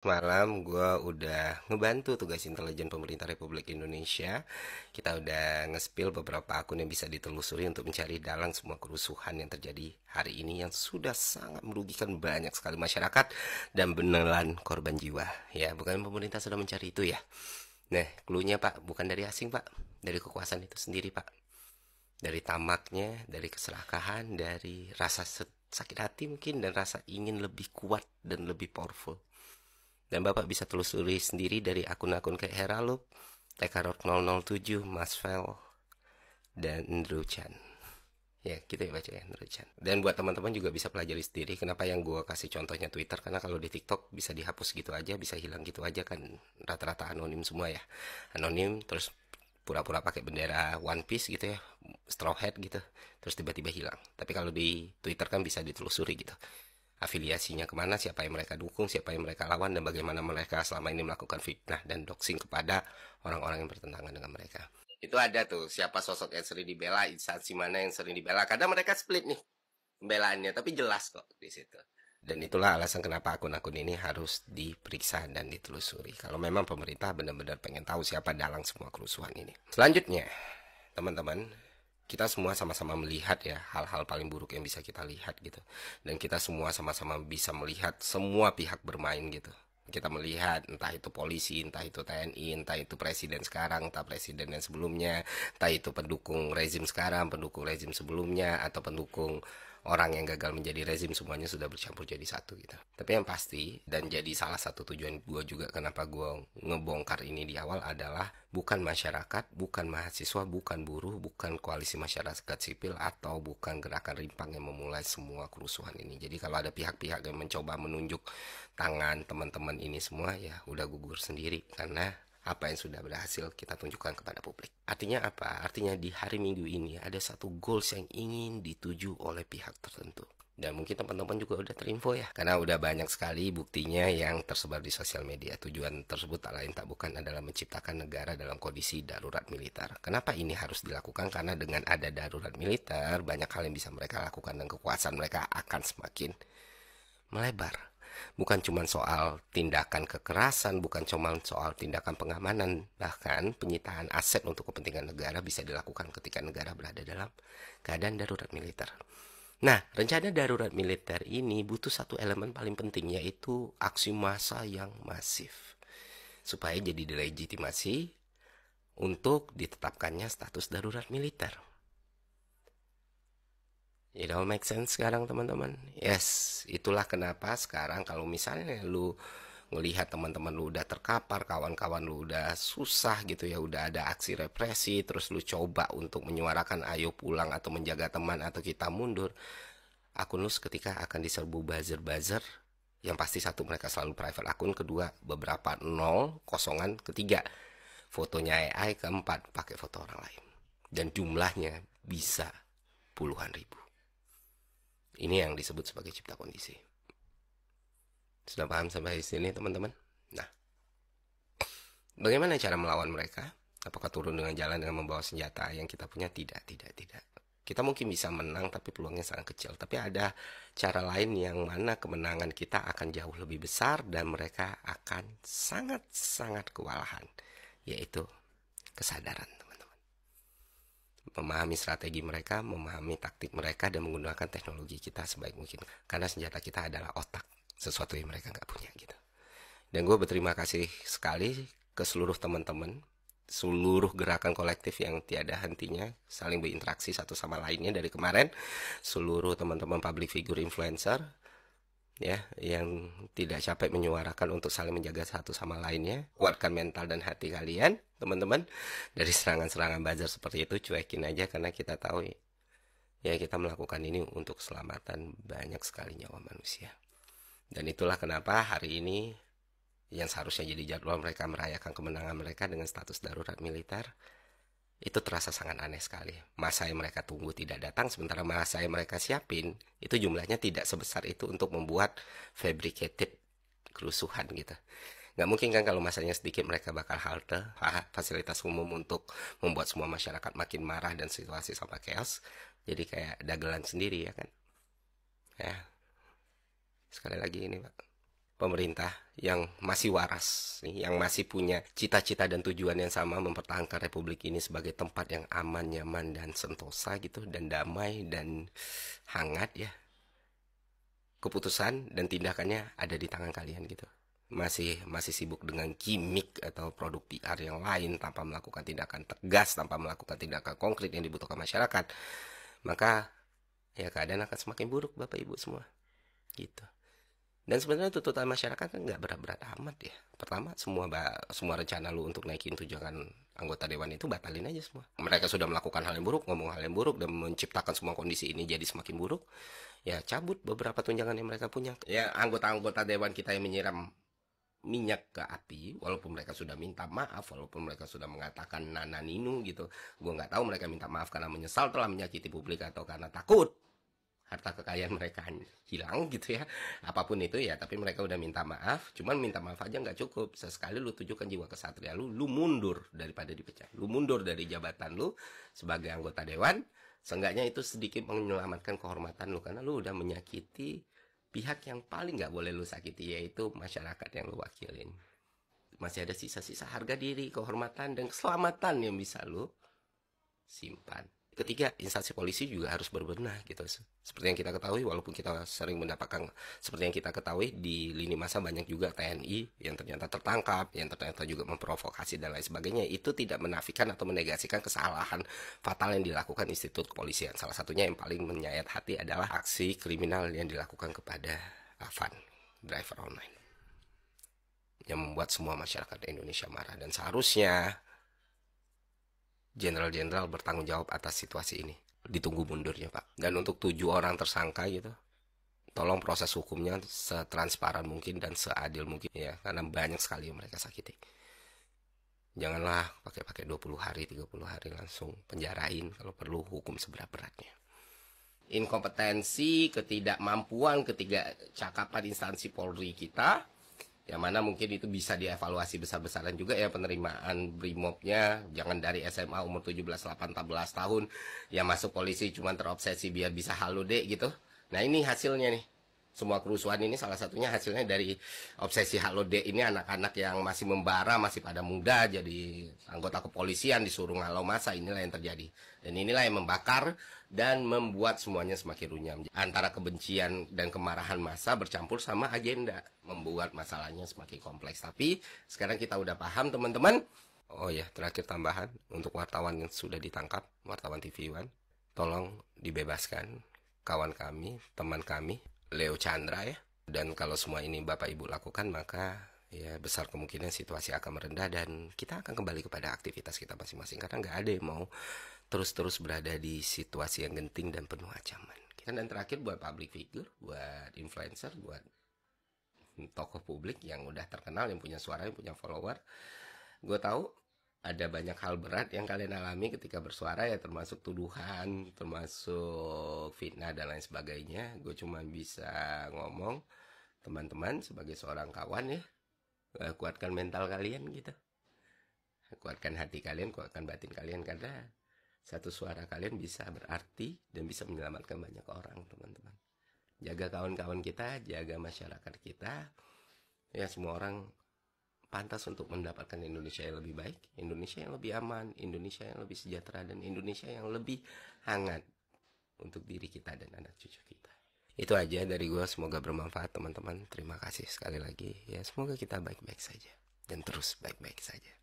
Malam gue udah ngebantu tugas intelijen pemerintah Republik Indonesia. Kita udah nge-spill beberapa akun yang bisa ditelusuri untuk mencari dalang semua kerusuhan yang terjadi hari ini yang sudah sangat merugikan banyak sekali masyarakat dan beneran korban jiwa. Ya, bukan pemerintah sudah mencari itu ya. Nah, clue-nya Pak, bukan dari asing Pak, dari kekuasaan itu sendiri Pak. Dari tamaknya, dari keserakahan, dari rasa sakit hati mungkin dan rasa ingin lebih kuat dan lebih powerful. Dan Bapak bisa telusuri sendiri dari akun-akun kayak Heraloop, Tekarot 007, Masvel, dan Andrew Chan. Ya, gitu ya baca ya, Andrew Chan. Dan buat teman-teman juga bisa pelajari sendiri kenapa yang gue kasih contohnya Twitter. Karena kalau di TikTok bisa dihapus gitu aja, bisa hilang gitu aja kan. Rata-rata anonim semua ya. Anonim, terus pura-pura pakai bendera One Piece gitu ya, Straw Hat gitu, terus tiba-tiba hilang. Tapi kalau di Twitter kan bisa ditelusuri gitu, afiliasinya kemana, siapa yang mereka dukung, siapa yang mereka lawan, dan bagaimana mereka selama ini melakukan fitnah dan doxing kepada orang-orang yang bertentangan dengan mereka. Itu ada tuh, siapa sosok yang sering dibela, instansi mana yang sering dibela. Kadang mereka split nih pembelaannya, tapi jelas kok di situ. Dan itulah alasan kenapa akun-akun ini harus diperiksa dan ditelusuri. Kalau memang pemerintah benar-benar pengen tahu siapa dalang semua kerusuhan ini. Selanjutnya, teman-teman, kita semua sama-sama melihat ya hal-hal paling buruk yang bisa kita lihat gitu, dan kita semua sama-sama bisa melihat semua pihak bermain gitu. Kita melihat entah itu polisi, entah itu TNI, entah itu presiden sekarang, entah presiden yang sebelumnya, entah itu pendukung rezim sekarang, pendukung rezim sebelumnya, atau pendukung orang yang gagal menjadi rezim, semuanya sudah bercampur jadi satu gitu. Tapi yang pasti, dan jadi salah satu tujuan gue juga kenapa gue ngebongkar ini di awal adalah bukan masyarakat, bukan mahasiswa, bukan buruh, bukan koalisi masyarakat sipil, atau bukan gerakan rimpang yang memulai semua kerusuhan ini. Jadi kalau ada pihak-pihak yang mencoba menunjuk tangan teman-teman ini semua, ya udah gugur sendiri, karena apa yang sudah berhasil kita tunjukkan kepada publik. Artinya apa? Artinya di hari Minggu ini ada satu goals yang ingin dituju oleh pihak tertentu. Dan mungkin teman-teman juga udah terinfo ya, karena udah banyak sekali buktinya yang tersebar di sosial media. Tujuan tersebut tak lain tak bukan adalah menciptakan negara dalam kondisi darurat militer. Kenapa ini harus dilakukan? Karena dengan ada darurat militer, banyak hal yang bisa mereka lakukan dan kekuasaan mereka akan semakin melebar. Bukan cuma soal tindakan kekerasan, bukan cuma soal tindakan pengamanan, bahkan penyitaan aset untuk kepentingan negara bisa dilakukan ketika negara berada dalam keadaan darurat militer. Nah, rencana darurat militer ini butuh satu elemen paling penting, yaitu aksi massa yang masif. Supaya jadi dilegitimasi untuk ditetapkannya status darurat militer. It all make sense sekarang teman-teman. Yes, itulah kenapa sekarang kalau misalnya lu ngelihat teman-teman lu udah terkapar, kawan-kawan lu udah susah gitu ya, udah ada aksi represi, terus lu coba untuk menyuarakan ayo pulang atau menjaga teman atau kita mundur, akun lu seketika akan diserbu buzzer-buzzer. Yang pasti satu, mereka selalu private akun, kedua beberapa nol, kosongan, ketiga fotonya AI, keempat pakai foto orang lain. Dan jumlahnya bisa puluhan ribu. Ini yang disebut sebagai cipta kondisi. Sudah paham sampai sini teman-teman? Nah, bagaimana cara melawan mereka? Apakah turun dengan jalan dengan membawa senjata yang kita punya? Tidak, tidak, tidak. Kita mungkin bisa menang tapi peluangnya sangat kecil. Tapi ada cara lain yang mana kemenangan kita akan jauh lebih besar dan mereka akan sangat-sangat kewalahan. Yaitu kesadaran teman-teman. Memahami strategi mereka, memahami taktik mereka, dan menggunakan teknologi kita sebaik mungkin. Karena senjata kita adalah otak, sesuatu yang mereka nggak punya gitu. Dan gue berterima kasih sekali ke seluruh teman-teman, seluruh gerakan kolektif yang tiada hentinya saling berinteraksi satu sama lainnya dari kemarin, seluruh teman-teman public figure influencer ya yang tidak capek menyuarakan untuk saling menjaga satu sama lainnya. Kuatkan mental dan hati kalian teman-teman, dari serangan-serangan buzzer seperti itu cuekin aja, karena kita tahu ya kita melakukan ini untuk keselamatan banyak sekali nyawa manusia. Dan itulah kenapa hari ini yang seharusnya jadi jadwal mereka merayakan kemenangan mereka dengan status darurat militer, itu terasa sangat aneh sekali. Masa yang mereka tunggu tidak datang, sementara masa yang mereka siapin itu jumlahnya tidak sebesar itu untuk membuat fabricated kerusuhan gitu. Nggak mungkin kan kalau masanya sedikit mereka bakal halte fasilitas umum untuk membuat semua masyarakat makin marah dan situasi sama chaos. Jadi kayak dagelan sendiri ya kan. Ya, sekali lagi ini Pak, pemerintah yang masih waras nih, yang masih punya cita-cita dan tujuan yang sama mempertahankan republik ini sebagai tempat yang aman, nyaman dan sentosa gitu dan damai dan hangat ya. Keputusan dan tindakannya ada di tangan kalian gitu. Masih sibuk dengan gimmick atau produk PR yang lain tanpa melakukan tindakan tegas, tanpa melakukan tindakan konkret yang dibutuhkan masyarakat, maka ya keadaan akan semakin buruk Bapak Ibu semua gitu. Dan sebenarnya tuntutan masyarakat kan nggak berat-berat amat ya. Pertama, semua rencana lu untuk naikin tunjangan anggota dewan itu batalin aja semua. Mereka sudah melakukan hal yang buruk, ngomong hal yang buruk, dan menciptakan semua kondisi ini jadi semakin buruk. Ya cabut beberapa tunjangan yang mereka punya. Ya anggota-anggota dewan kita yang menyiram minyak ke api, walaupun mereka sudah minta maaf, walaupun mereka sudah mengatakan nana ninu gitu. Gue nggak tahu mereka minta maaf karena menyesal telah menyakiti publik atau karena takut harta kekayaan mereka hilang gitu ya, apapun itu ya, tapi mereka udah minta maaf. Cuman minta maaf aja nggak cukup, sesekali lu tunjukkan jiwa kesatria lu mundur daripada dipecat, lu mundur dari jabatan lu sebagai anggota dewan. Seenggaknya itu sedikit menyelamatkan kehormatan lu, karena lu udah menyakiti pihak yang paling nggak boleh lu sakiti, yaitu masyarakat yang lu wakilin. Masih ada sisa-sisa harga diri, kehormatan dan keselamatan yang bisa lu simpan. Ketiga, instansi polisi juga harus berbenah gitu. Seperti yang kita ketahui, walaupun kita sering mendapatkan, seperti yang kita ketahui di lini masa banyak juga TNI yang ternyata tertangkap, yang ternyata juga memprovokasi dan lain sebagainya. Itu tidak menafikan atau menegasikan kesalahan fatal yang dilakukan institut kepolisian. Salah satunya yang paling menyayat hati adalah aksi kriminal yang dilakukan kepada Afan, driver online, yang membuat semua masyarakat Indonesia marah. Dan seharusnya jenderal-jenderal bertanggung jawab atas situasi ini. Ditunggu mundurnya Pak. Dan untuk 7 orang tersangka gitu, tolong proses hukumnya setransparan mungkin dan seadil mungkin ya, karena banyak sekali yang mereka sakiti. Janganlah pakai 20 hari, 30 hari langsung penjarain, kalau perlu hukum seberat-beratnya. Inkompetensi, ketidakmampuan, ketidakcakapan instansi Polri kita, yang mana mungkin itu bisa dievaluasi besar-besaran juga ya, penerimaan brimobnya. Jangan dari SMA umur 17-18 tahun yang masuk polisi cuma terobsesi biar bisa halode gitu. Nah ini hasilnya nih, semua kerusuhan ini salah satunya hasilnya dari obsesi halode ini. Anak-anak yang masih membara, masih pada muda jadi anggota kepolisian, disuruh ngalau masa. Inilah yang terjadi, dan inilah yang membakar dan membuat semuanya semakin runyam. Antara kebencian dan kemarahan massa bercampur sama agenda, membuat masalahnya semakin kompleks. Tapi sekarang kita udah paham teman-teman. Oh ya, terakhir tambahan untuk wartawan yang sudah ditangkap, wartawan TV One, tolong dibebaskan kawan kami, teman kami, Leo Chandra ya. Dan kalau semua ini Bapak Ibu lakukan, maka ya besar kemungkinan situasi akan merendah dan kita akan kembali kepada aktivitas kita masing-masing, karena nggak ada yang mau terus-terus berada di situasi yang genting dan penuh ancaman. Dan terakhir buat public figure, buat influencer, buat tokoh publik yang udah terkenal, yang punya suara, yang punya follower, gue tahu ada banyak hal berat yang kalian alami ketika bersuara ya, termasuk tuduhan, termasuk fitnah dan lain sebagainya. Gue cuma bisa ngomong, teman-teman sebagai seorang kawan ya, kuatkan mental kalian gitu, kuatkan hati kalian, kuatkan batin kalian, karena satu suara kalian bisa berarti dan bisa menyelamatkan banyak orang teman-teman. Jaga kawan-kawan kita, jaga masyarakat kita ya, semua orang pantas untuk mendapatkan Indonesia yang lebih baik, Indonesia yang lebih aman, Indonesia yang lebih sejahtera, dan Indonesia yang lebih hangat untuk diri kita dan anak cucu kita. Itu aja dari gue, semoga bermanfaat teman-teman. Terima kasih sekali lagi ya, semoga kita baik-baik saja dan terus baik-baik saja.